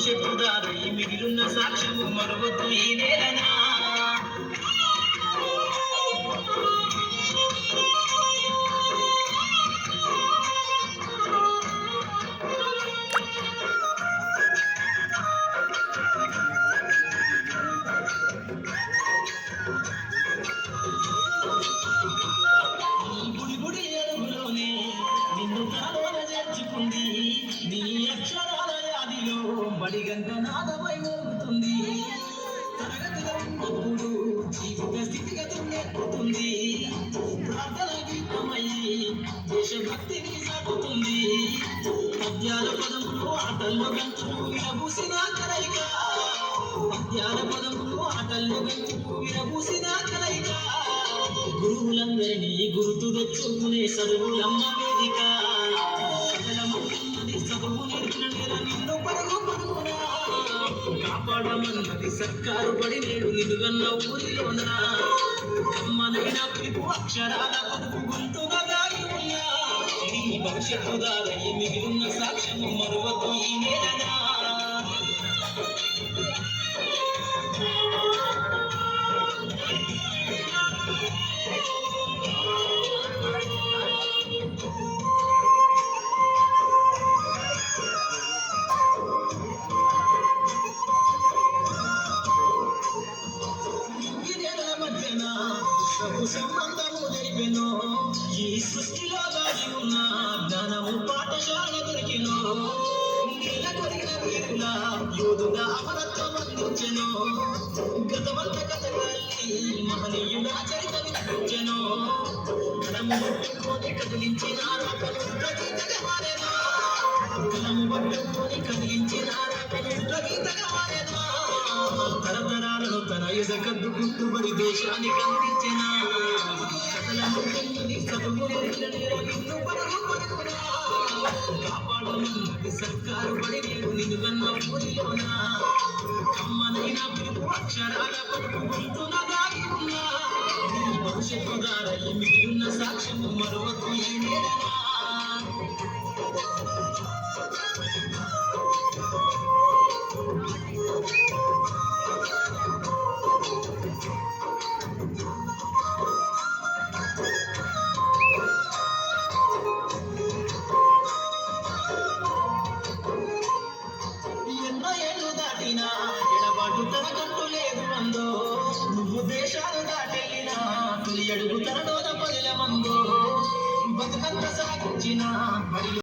భవిష్యత్తు దారి మిగిలిన సాక్ష్యము మరొద్దు ఈ నేలనా. నీ అక్షరాల యాదిలో బడిగంట నాదమై మోగుతుంది. తరగతిలో ఉన్నప్పుడు జీవిత స్థితిగతులు నేర్పుతుంది. ప్రార్థన గీతమయ్యి దేశభక్తిని సాగుతుంది. పద్యాల పదములు ఆటల్లో గంతులు విరబూసిన కలయిక. పద్యాల పదములు ఆటల్లో గంతులు విరబూసిన కలయిక. గురువులందరినీ గుర్తు తెచ్చుకునే చదువులమ్మ వేదిక. కాపాడమన్నది సర్కారు బడి నేడు నిలుగన్న ఊరిలోన. కమ్మనైన పిలుపు అక్షరాల పలుపు గొంతుగా దాగి ఉన్నా. నీ భవిష్యత్తు దారయ్యి మిగిలిన సాక్ష్యము మరొద్దు ఈ నేలనా. సంబంధము జరిపెను ఈ సృష్టిలో దాగి ఉన్న జ్ఞానము పాఠశాల దొరికెను. నేల కొరిగిన వీరుల యోధుగా అమరత్వం అందించెను. గతవంత కథగాల్ని మహనీయుల చరిత వినిపించెను. కలము పట్టుకొని కదిలించిన రాకను ప్రగీతగా మారెనా. కలము పట్టుకొని కదిలించిన రాకను ప్రగీతగా మారెనా. తరతరాలను తన ఎద కద్దుకుంటూబడి దేశానికి అందించిన కాపాడమన్నది సర్కారు బడి నేడు నిలుగన్న ఊరిలోన. కమ్మనైన పిలుపు అక్షరాల పలుపు గొంతున దాగి ఉన్నా. నీ భవిష్యత్తు దారయ్యి మిగిలిన సాక్ష్యము మరొద్దు ఈ నేలనా.